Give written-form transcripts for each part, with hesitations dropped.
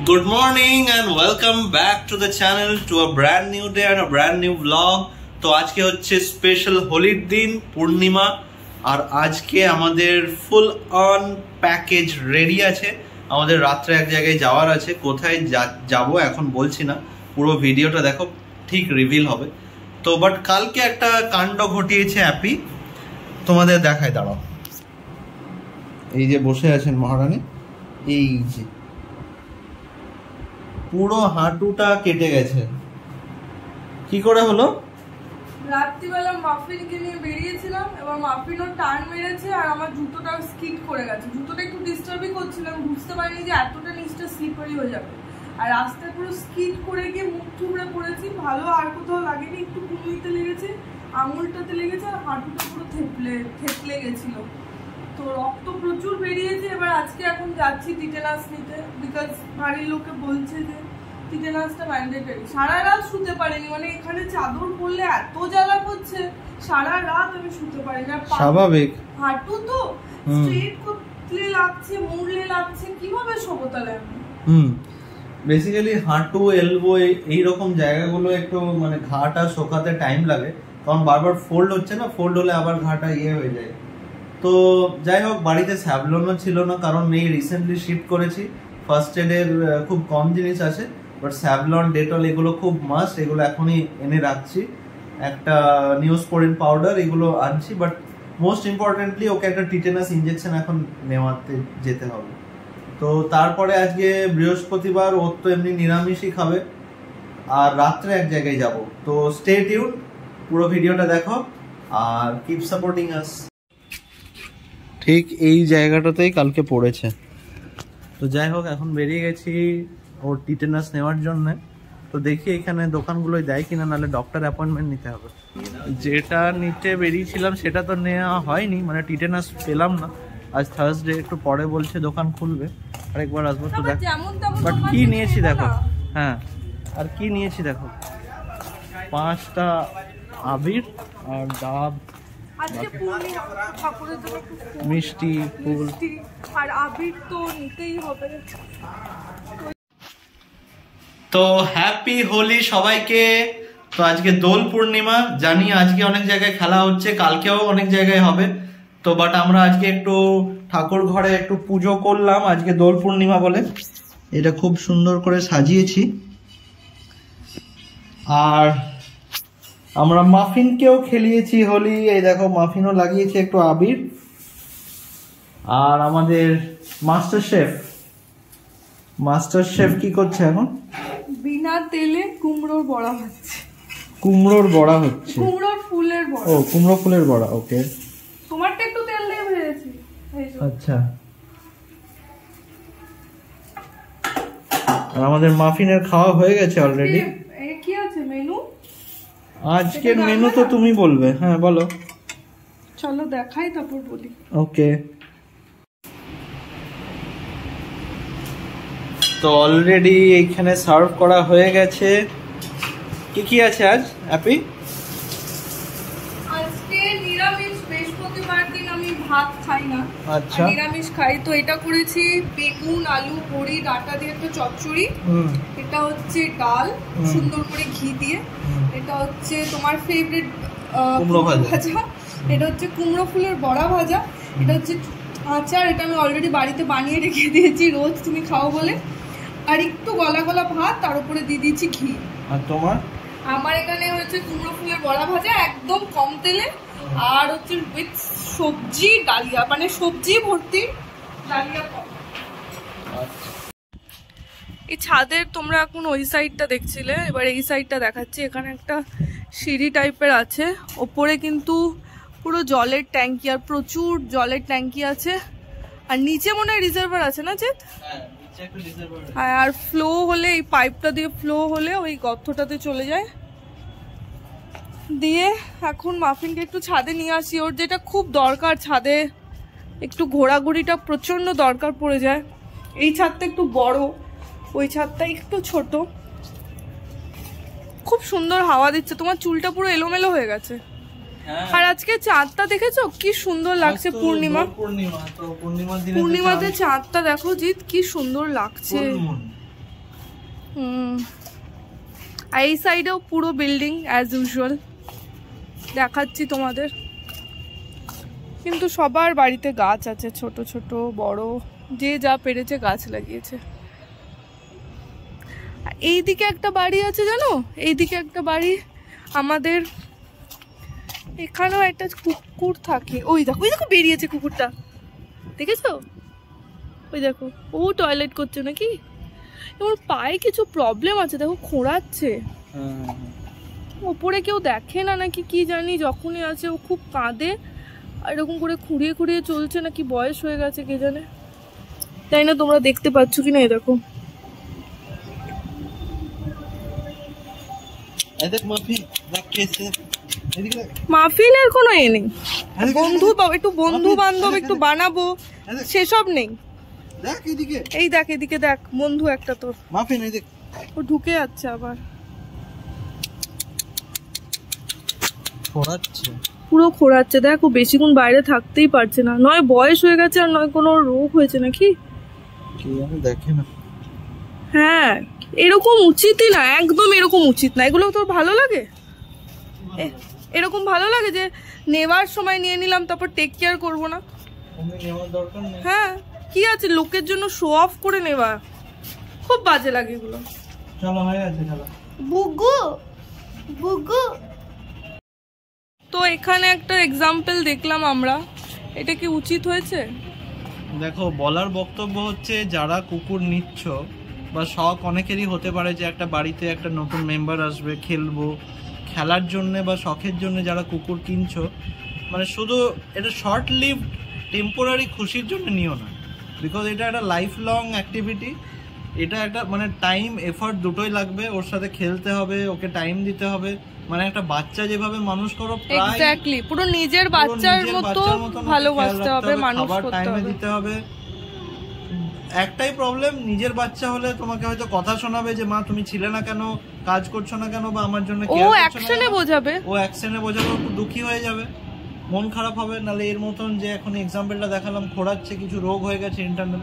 Good morning and welcome back to the channel to a brand new day and a brand new vlog. তো আজকে হচ্ছে special হোলির দিন পূর্ণিমা আর আজকে আমাদের ফুল অন প্যাকেজ রেডি আছে। আমাদের রাত্রে এক জায়গায় যাওয়ার আছে, কোথায় যাব এখন বলছি না, পুরো ভিডিওটা দেখো ঠিক রিভিল হবে। তো বাট কালকে একটা কাণ্ড ঘটিয়েছে অ্যাপি, তোমাদের দেখায়, দাঁড়াও। এই যে বসে আছেন মহারানী, এই যে পুরো হাঁটুটা কেটে গেছে। কি করে হলো? রাত্রিবেলা মাফিনকে নিয়ে বেরিয়েছিলাম, এবার মাফিনও টার্ন মেরেছে আর আমার জুতোটা স্কিড করে গেছে। জুতোটা একটু ডিস্টার্বই করছিল, আমি বুঝতে পারিনি যে এতটা নিচটা স্লিপারি হয়ে যাবে। আর রাস্তায় পুরো স্কিড করে গিয়ে মুখ থুবড়ে পড়েছি। ভালো আর কোথাও লাগেনি, একটু কুমিতে লেগেছে, আঙুলটাতে লেগেছে আর হাঁটুটা পুরো থেতলে গেছিল। তো রক্ত প্রচুর বেরিয়েছে। এবার আজকে এখন যাচ্ছি টিটেনাস নিতে, বিকজ বাড়ির লোকে বলছে যে টিটেনাসটা ম্যান্ডেটরি। সারা রাত শুতে পারিনি, মানে এখানে চাদর পরলে এত জ্বালা করছে, সারা রাত আমি শুতে পারি না। স্বাভাবিক, হাঁটু তো স্ট্রেট করলে লাগছে, মুড়লে লাগছে, কিভাবে শোবো তাহলে আমি? বেসিক্যালি হাঁটু, এলবো এইরকম জায়গাগুলো একটু মানে ঘাটা শোকাতে টাইম লাগে, কারণ বারবার ফোল্ড হচ্ছে না, ফোল্ড হলে আবার ঘাটা হয়ে যায়। তো যাই হোক, বাড়িতে স্যাভলনও ছিল না, কারণ এই রিসেন্টলি শিফট করেছি। ফার্স্ট এডের খুব কম জিনিস আছে, বাট স্যাভলন, ডেটল এগুলো খুব মাস্ট, এগুলো এখনই এনে রাখছি। একটা নিউজপোরিন পাউডার এগুলো আনছি, বাট মোস্ট ইম্পর্টেন্টলি ওকে একটা টিটেনাস ইঞ্জেকশন এখন নেওয়াতে যেতে হবে। তো তারপরে আজকে বৃহস্পতিবার, ওর তো এমনি নিরামিষই খাবে, আর রাত্রে এক জায়গায় যাব। তো স্টে টিউন, পুরো ভিডিওটা দেখো আর কিপ সাপোর্টিং আস। ঠিক এই জায়গাটাতেই কালকে পড়েছে। তো যাই হোক, এখন বেরিয়ে গেছি ওর টিটেনাস নেওয়ার জন্য। তো দেখি এখানে দোকানগুলোই দেয় কিনা, নাহলে ডক্টর অ্যাপয়েন্টমেন্ট নিতে হবে। যেটা নিতে বেরিয়েছিলাম সেটা তো নেওয়া হয়নি, মানে টিটেনাস পেলাম না। আজ থার্সডে, একটু পরে বলছে দোকান খুলবে, আরেকবার আসবো তো দেখো। বাট কি নিয়েছি দেখো, হ্যাঁ, আর কি নিয়েছি দেখো, 5টা আবির আর ডাব, মিষ্টি, ফুল আর আবির তো নিতেই হবে। তো হ্যাপি হোলি সবাইকে। তো আজকে দোল পূর্ণিমা, জানি আজকে অনেক জায়গায় খেলা হচ্ছে, কালকেও অনেক জায়গায় হবে। তো বাট আমরা আজকে একটু ঠাকুর ঘরে একটু পুজো করলাম, আজকে দোল পূর্ণিমা বলে। এটা খুব সুন্দর করে সাজিয়েছি। আর আমরা মাফিনকেও খেলিয়েছি হোলি, এই দেখো মাফিনও লাগিয়েছে একটু আবির। আর আমাদের মাস্টার শেফ কি করছে এখন? বিনা তেলে কুমড়োর বড়া হচ্ছে। কুমড়োর বড়া হচ্ছে? কুমড়োর ফুলের বড়া। ও, কুমড়ো ফুলের বড়া, ওকে। তোমারটা একটু তেল দিয়ে ভেজেছি। আচ্ছা। আর আমাদের মাফিনের খাওয়া হয়ে গেছে অলরেডি। কি আছে মেনু? আজকের মেনু তো তুমি বলবে। হ্যাঁ বলো। চলো দেখাই, তারপর বলি। ওকে। তো অলরেডি এখানে সার্ভ করা হয়ে গেছে। কি কি আছে আজ অ্যাপি? আজকে নিরামিষ, বৃহস্পতিবার দিন আমি ভাত খাই না। আচ্ছা, নিরামিষ খাই। তো এটা করেছি বেগুন, আলু, বড়ি, ডাঁটা দিয়ে একটা চচ্চড়ি। এটা হচ্ছে ডাল সুন্দর করে ঘি দিয়ে। এটা হচ্ছে তোমার ফেভারিট কুমড়ো ভাজা। এটা হচ্ছে কুমড়ো ফুলের বড়া ভাজা। এটা হচ্ছে আচার, এটা আমি অলরেডি বাড়িতে বানিয়ে রেখে দিয়েছি, রোজ তুমি খাও বলে। আর একটু গলা গলা ভাত, তার উপরে দিয়ে দিয়েছি ঘি। আর তোমার? আমার এখানে হচ্ছে কুমড়ো ফুলের বড়া ভাজা একদম কম তেলে, আর হচ্ছে উইথ সবজি ডালিয়া, মানে সবজি ভর্তি ডালিয়া। এই ছাদের তোমরা এখন ওই সাইডটা দেখছিলে, এবার এই সাইডটা দেখাচ্ছি। এখানে একটা সিঁড়ি টাইপের আছে, ওপরে কিন্তু পুরো জলের ট্যাঙ্কি, আর প্রচুর জলের ট্যাঙ্কি আছে। আর নিচে মনে হয় রিজার্ভার আছে না চেত? হ্যাঁ, আর ফ্লো হলে এই পাইপটা দিয়ে ফ্লো হলে ওই গর্তটাতে চলে যায়। দিয়ে এখন মাফিনকে একটু ছাদে নিয়ে আসি, ওর যেটা খুব দরকার, ছাদে একটু ঘোরাঘুরিটা প্রচন্ড দরকার পড়ে যায়। এই ছাদটা একটু বড়, ওই ছাদটা একটু ছোট। খুব সুন্দর হাওয়া দিচ্ছে। তোমার চুলটা পুরো এলোমেলো হয়ে গেছে। আর আজকে চাঁদটা দেখেছো কি সুন্দর লাগছে? পূর্ণিমাতে চাঁদটা দেখো জিৎ, কি সুন্দর লাগছে। আর এই সাইডেও পুরো বিল্ডিং অ্যাজ ইউজুয়াল দেখাচ্ছি তোমাদের, কিন্তু সবার বাড়িতে গাছ আছে, ছোট ছোট বড়, যে যা পেরেছে গাছ লাগিয়েছে। এইদিকে একটা বাড়ি আছে জানো, এইদিকে একটা বাড়ি আমাদের, এখানেও একটা কুকুর থাকে। ওই দেখো, ওই দেখো বেরিয়েছে কুকুরটা, দেখেছো? ওই দেখো, ও টয়লেট করছে নাকি? ওর পায়ে কিছু প্রবলেম আছে, দেখো খোঁড়াচ্ছে। ওপরে কেউ দেখে না নাকি কি জানি, যখনই আছে ও খুব কাঁদে, আর এরকম করে খুঁড়িয়ে খুঁড়িয়ে চলছে, নাকি বয়স হয়ে গেছে কে জানে। তাই না, তোমরা দেখতে পাচ্ছ কিনা? এই দেখো মাফিনের কোনো এ নেই, বন্ধু একটু বন্ধু বান্ধব একটু বানাবো সেসব নেই। এই দেখ এদিকে দেখ, বন্ধু একটা তোর মাফিন, এই দেখ ও ঢুকে যাচ্ছে আবার, পুরো খোঁড়াচ্ছে। দেখ ও বেশিক্ষণ বাইরে থাকতেই পারছে না, নয় বয়স হয়ে গেছে আর নয় কোনো রোগ হয়েছে নাকি, দেখে না। হ্যাঁ এরকম উচিতই না, একদম এরকম উচিত না। এগুলো তোর ভালো লাগে? এরকম ভালো লাগে যে নেওয়ার সময় নিয়ে নিলাম, তারপর টেক কেয়ার করবো না? হ্যাঁ কি আছে, লোকের জন্য শো অফ করে নেওয়া, খুব বাজে লাগে এগুলো। বুগু বুগু। তো এখানে একটা এক্সাম্পল দেখলাম আমরা, এটা কি উচিত হয়েছে? দেখো, বলার বক্তব্য হচ্ছে যারা কুকুর নিচ্ছ বা শখ অনেকেরই হতে পারে যে একটা বাড়িতে একটা নতুন মেম্বার আসবে, খেলবো, খেলার জন্য বা শখের জন্য যারা কুকুর কিনছো, মানে শুধু এটা শর্ট লিভ টেম্পোরারি খুশির জন্য নিও না, বিকজ এটা একটা লাইফ লং অ্যাক্টিভিটি। এটা একটা মানে টাইম এফার্ট দুটোই লাগবে, ওর সাথে খেলতে হবে, ওকে টাইম দিতে হবে, মানে একটা বাচ্চা যেভাবে মানুষ করো এক্স্যাক্টলি পুরো নিজের বাচ্চার মতো ভালোবাসতে হবে, মানুষ করতে হবে, দিতে হবে। একটাই প্রবলেম, নিজের বাচ্চা হলে তোমাকে হয়তো কথা শোনাবে যে মা তুমি ছিলে না কেন, কাজ করছো না কেন, বা আমার জন্য ও অ্যাকশনে বোঝাবে, খুব দুঃখী হয়ে যাবে, মন খারাপ হবে। নালে এর মতন যে এখন এক্সাম্পলটা দেখালাম, খোঁড়াচ্ছে, কিছু রোগ হয়ে গেছে ইন্টারনাল,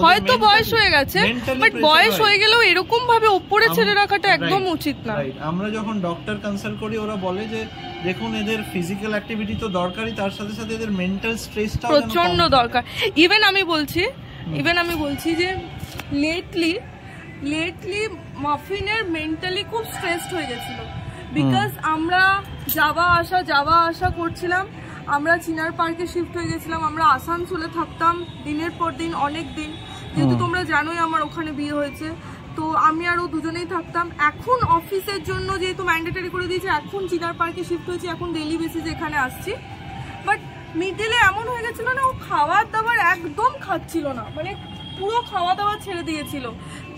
হয়তো বয়স হয়ে গেছে, বাট বয়স হয়ে গেলেও এরকম ভাবে উপরে ছেড়ে রাখাটা একদম উচিত না। আমরা যখন ডক্টর কনসাল্ট করি, ওরা বলে যে দেখুন এদের ফিজিক্যাল অ্যাক্টিভিটি তো দরকারই, তার সাথে সাথে এদের মেন্টাল স্ট্রেসটা প্রচন্ড দরকার। ইভেন আমি বলছি যে লেটলি মাফিনের মেন্টালি খুব স্ট্রেসড হয়ে গেছিল, বিকজ আমরা যাওয়া আসা করছিলাম, আমরা চিনার পার্কে শিফট হয়ে গেছিলাম, আমরা আসানসোলে থাকতাম দিনের পর দিন, অনেক দিন, যেহেতু তোমরা জানোই আমার ওখানে বিয়ে হয়েছে, তো আমি আর ও দুজনেই থাকতাম। এখন অফিসের জন্য যেহেতু ম্যান্ডেটরি করে দিয়েছে, এখন চিনার পার্কে শিফট হয়েছি, এখন ডেইলি বেসিসে এখানে আসছি। বাট মিডিলে এমন হয়ে গেছিল না, ও খাবার দাবার একদম খাচ্ছিল না, মানে পুরো খাওয়া দাওয়া ছেড়ে দিয়েছিল।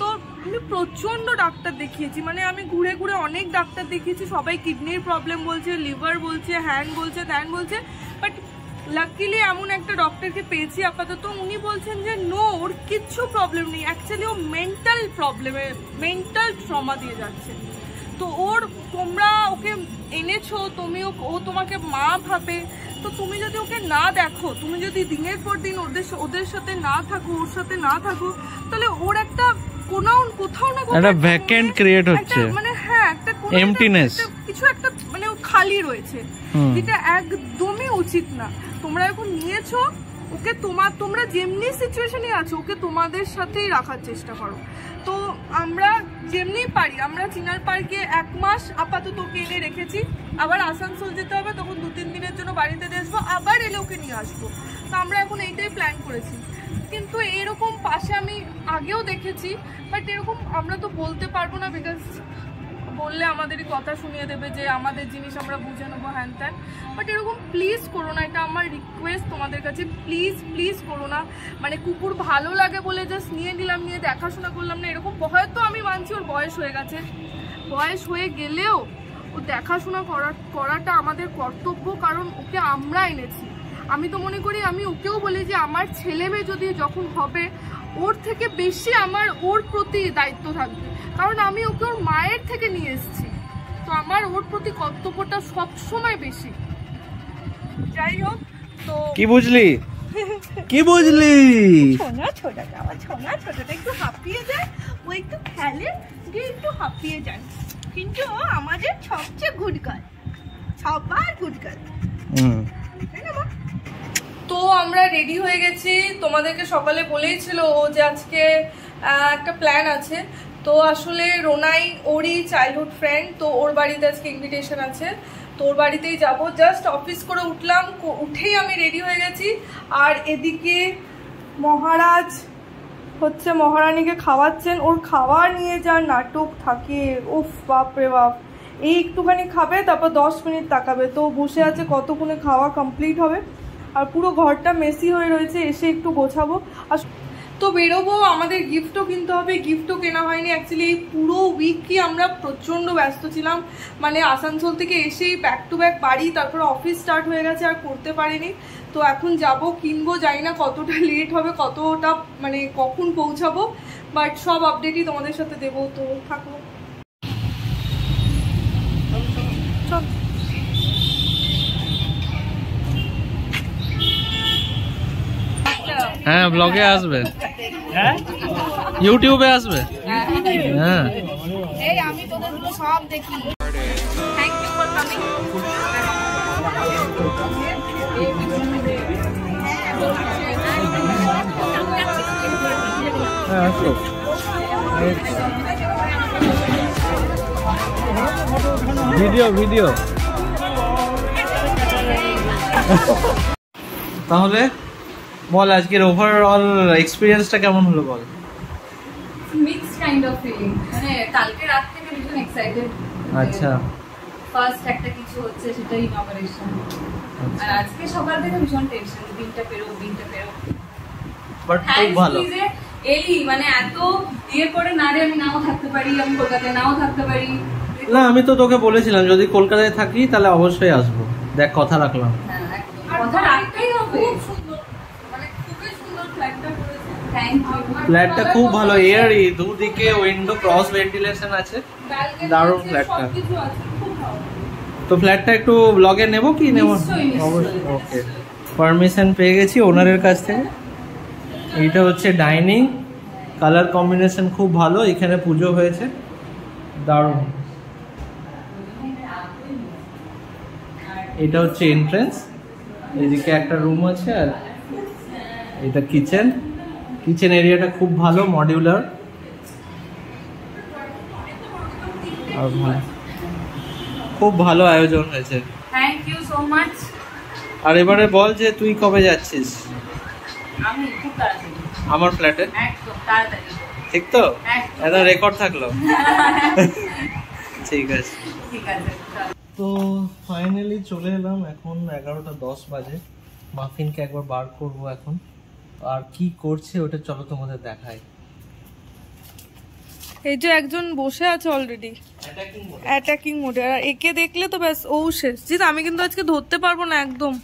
তো আমি প্রচন্ড ডাক্তার দেখিয়েছি, মানে আমি ঘুরে ঘুরে অনেক ডাক্তার দেখিয়েছি, সবাই কিডনির প্রবলেম বলছে, লিভার বলছে, হ্যান্ড বলছে, ত্যান বলছে, বাট লাকিলি এমন একটা ডক্টরকে পেয়েছি আপাতত, উনি বলছেন যে নো, ওর কিচ্ছু প্রবলেম নেই, অ্যাকচুয়ালি ও মেন্টাল প্রবলেমে, মেন্টাল ট্রমা দিয়ে যাচ্ছে। তো ওর, তোমরা ওকে এনেছো, ও তোমাকে মা ভাবে, তো তুমি যদি ওকে না দেখো, তুমি যদি দিনের পর দিন ওদের সাথে না থাকো, ওর সাথে না থাকো, তাহলে ওর একটা কোথাও না একটা ভ্যাকেন্ট ক্রিয়েট হচ্ছে, মানে হ্যাঁ একটা এমটিনেস, কিছু একটা মানে খালি রয়েছে, যেটা একদমই উচিত না। তোমরা এখন নিয়েছো ওকে, তোমরা যেমনি সিচুয়েশনে আছো, ওকে তোমাদের সাথেই রাখার চেষ্টা করো। তো আমরা যেমনি পারি, আমরা চিনার পার্কে 1 মাস আপাতত ওকে এনে রেখেছি, আবার আসানসোল যেতে হবে, তখন 2-3 দিনের জন্য বাড়িতে আসবো, আবার এলে ওকে নিয়ে আসবো। তো আমরা এখন এইটাই প্ল্যান করেছি। কিন্তু এরকম পাশে আমি আগেও দেখেছি, বাট এরকম আমরা তো বলতে পারবো না, বিকজ বললে আমাদেরই কথা শুনিয়ে দেবে যে আমাদের জিনিস আমরা বুঝে নেবো, হ্যান ত্যান। বাট এরকম প্লিজ করো না, এটা আমার রিকোয়েস্ট তোমাদের কাছে, প্লিজ করো না। মানে কুকুর ভালো লাগে বলে জাস্ট নিয়ে নিলাম, নিয়ে দেখাশোনা করলাম না, এরকম। হয়তো আমি মানছি ওর বয়স হয়ে গেছে, বয়স হয়ে গেলেও ও দেখাশোনা করাটা আমাদের কর্তব্য, কারণ ওকে আমরা এনেছি। আমি তো মনে করি, আমি ওকেও বলি যে আমার ছেলে মেয়ে যদি যখন হবে, ওর থেকে বেশি আমার ওর প্রতি দায়িত্ব থাকবে, কারণ আমি ওকে ওর মায়ের থেকে নিয়ে এসেছি, তো আমার ওর প্রতি কর্তব্যটা সবসময় বেশি। যাই হোক, তো কি বুঝলি ছোটা ছোটাটা একটু হাঁপিয়ে যায়, ও একটু খেলে, আজকে একটু হাঁপিয়ে যান, কিন্তু আমাদের সবচেয়ে গুড গার্ল, সবার গুড গার্ল। তো আমরা রেডি হয়ে গেছি, তোমাদেরকে সকালে বলেইছিল ও যে আজকে একটা প্ল্যান আছে। তো আসলে রোনাই ওরই চাইল্ডহুড ফ্রেন্ড, তো ওর বাড়িতে আজকে ইনভিটেশন আছে, তো ওর বাড়িতেই যাবো। জাস্ট অফিস করে উঠলাম, উঠেই আমি রেডি হয়ে গেছি। আর এদিকে মহারাজ হচ্ছে মহারানীকে খাওয়াচ্ছেন, ওর খাওয়া নিয়ে যা নাটক থাকে, উফ বাপরে বাপ। এই একটুখানি খাবে, তারপর 10 মিনিট তাকাবে, তো বসে আছে কতক্ষণে খাওয়া কমপ্লিট হবে। আর পুরো ঘরটা মেসি হয়ে রয়েছে, এসে একটু গোছাবো আর তো বেরোবো। আমাদের গিফটও কিনতে হবে, গিফটও কেনা হয়নি অ্যাকচুয়ালি। এই পুরো উইকই আমরা প্রচণ্ড ব্যস্ত ছিলাম, মানে আসানসোল থেকে এসেই ব্যাক টু ব্যাক বাড়ি, তারপরে অফিস স্টার্ট হয়ে গেছে, আর করতে পারিনি। তো এখন যাব, কিনবো, জানি না কতটা লেট হবে, কতটা মানে কখন পৌঁছাবো, বাট সব আপডেটই তোমাদের সাথে দেবো। তো থাকো, চল। হ্যাঁ, ব্লগে আসবে, ইউটিউবে আসবে। হ্যাঁ, এই আমি তোদেরগুলো সব দেখি। Thank you for coming. Video তাহলে বল, আজকের ওভারঅল এক্সপেরিয়েন্সটা কেমন হলো বল। মিক্সড কাইন্ড অফ ফিলিং, মানে কালকে রাত থেকে ভীষণ এক্সাইটেড। আচ্ছা, ফার্স্ট একটা কিছু হচ্ছে, সেটা ইনঅপারেশন। আর আজকে সকাল থেকে ভীষণ টেনশন, দিনটা পেরো। বাট খুব ভালো। এলি মানে এত ইয়ে করে না রে, আমি নাও থাকতে পারি, আমি কলকাতায় নাও থাকতে পারি। না, আমি তো তোকে বলেছিলাম যদি কলকাতায় থাকি তাহলে অবশ্যই আসবো। দেখ, কথা রাখলাম। হ্যাঁ, কথা রাখতেই হবে। ফ্ল্যাটটা খুব ভালো, এয়ারি, দুদিকে উইন্ডো, ক্রস ভেন্টিলেশন আছে, দারুণ ফ্ল্যাটটা। তো ফ্ল্যাটটা একটু ব্লগে নেব কি নেব? অবশ্যই। ওকে, পারমিশন পেয়ে গেছি ওনারের কাছ থেকে। এইটা হচ্ছে ডাইনিং, কালার কম্বিনেশন খুব ভালো, এখানে পুজো হয়েছে, দারুণ। এটা হচ্ছে এন্ট্রেন্স, এদিকে একটা রুম আছে, আর এটা কিচেন এরিয়াটা খুব ভালো, মডিউলার। আর খুব ভালো আয়োজন হয়েছে, থ্যাংক ইউ সো মাচ। আর এবারে বল যে তুই কবে যাচ্ছিস? আমি খুব তাড়াতাড়ি আমার ফ্ল্যাটে, একদম তাড়াতাড়ি। ঠিক তো? এটা রেকর্ড থাকলো। ঠিক আছে। তো ফাইনালি চলে এলাম, এখন 11:10 বাজে। মাফিনকে একবার বার করবো এখন, আর কি করছে ওটা চলো তোমাদের দেখাই। এই যে একজন বসে আছে অলরেডি অ্যাটাকিং মোডে, আর একে দেখলে তো ব্যাস ও শেষ। জিত, আমি কিন্তু আজকে ধরতে পারবো না একদম,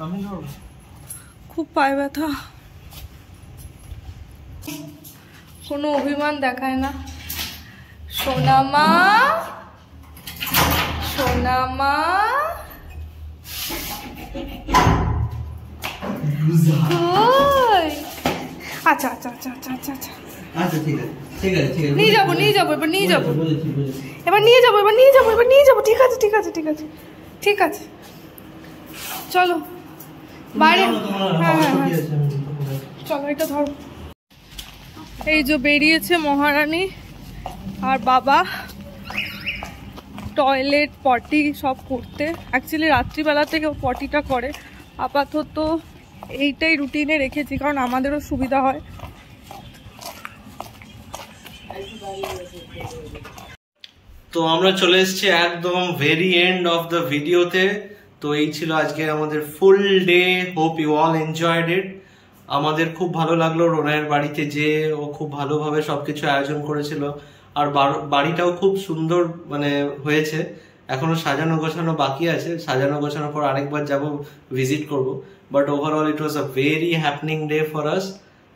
আমি ধরবো, খুব পায়ে ব্যথা। কোনো অভিমান দেখায় না। সোনামা, সোনামা, আচ্ছা আচ্ছা আচ্ছা আচ্ছা আচ্ছা আচ্ছা আচ্ছা, ঠিক আছে ঠিক আছে ঠিক আছে, নিয়ে যাবো এবার নিয়ে যাবো, বুঝেছি। এবার নিয়ে যাবো, ঠিক আছে ঠিক আছে ঠিক আছে ঠিক আছে, চলো বাইরে। হ্যাঁ হ্যাঁ হ্যাঁ, চলো এটা ধরো। এই যে বেরিয়েছে মহারানী আর বাবা টয়লেট পটি সব করতে। অ্যাকচুয়ালি রাত্রিবেলা থেকে ও পটিটা করে, আপাতত এইটাই রুটিনে রেখেছি কারণ আমাদেরও সুবিধা হয়। তো আমরা চলে এসেছি একদম ভেরি এন্ড অফ দ্য ভিডিওতে। তো এই ছিল আজকে আমাদের full day, hope you all enjoyed it. আমাদের খুব ভালো লাগলো রোনায়ের বাড়িতে, যে ও খুব ভালোভাবে সবকিছু আয়োজন করেছিল, আর বাড়িটাও খুব সুন্দর মানে হয়েছে। এখনো সাজানো গোছানো বাকি আছে, সাজানো গোছানোর পর আরেকবার যাব, ভিজিট করব। But overall it was a very happening day for us.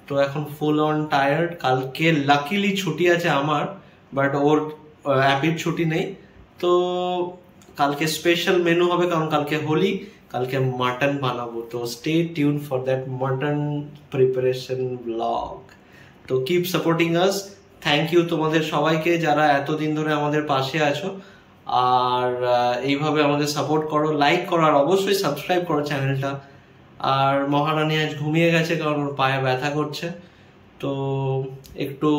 তো এখন ফুল অন টায়ার্ড। কালকে লাকিলি ছুটি আছে আমার, বাট ওর অ্যাপির ছুটি নেই। তো কালকে স্পেশাল মেনু হবে, কারণ কালকে হোলি, কালকে মাটন বানাবো। তো stay tune for that mutton preparation blog. তো keep supporting us. Thank you তোমাদের সবাইকে যারা এতদিন ধরে আমাদের পাশে আছো, আর এইভাবে আমাদের সাপোর্ট করো, লাইক করো, আর অবশ্যই সাবস্ক্রাইব করো চ্যানেলটা। আর মহারানী আজ ঘুমিয়ে গেছে কারণ ওর পায়ে ব্যথা করছে, তো একটু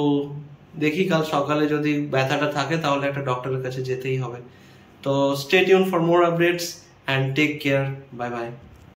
দেখি কাল সকালে যদি ব্যথাটা থাকে তাহলে একটা ডক্টরের কাছে যেতেই হবে। তো stay tune for more updates and take care, bye by.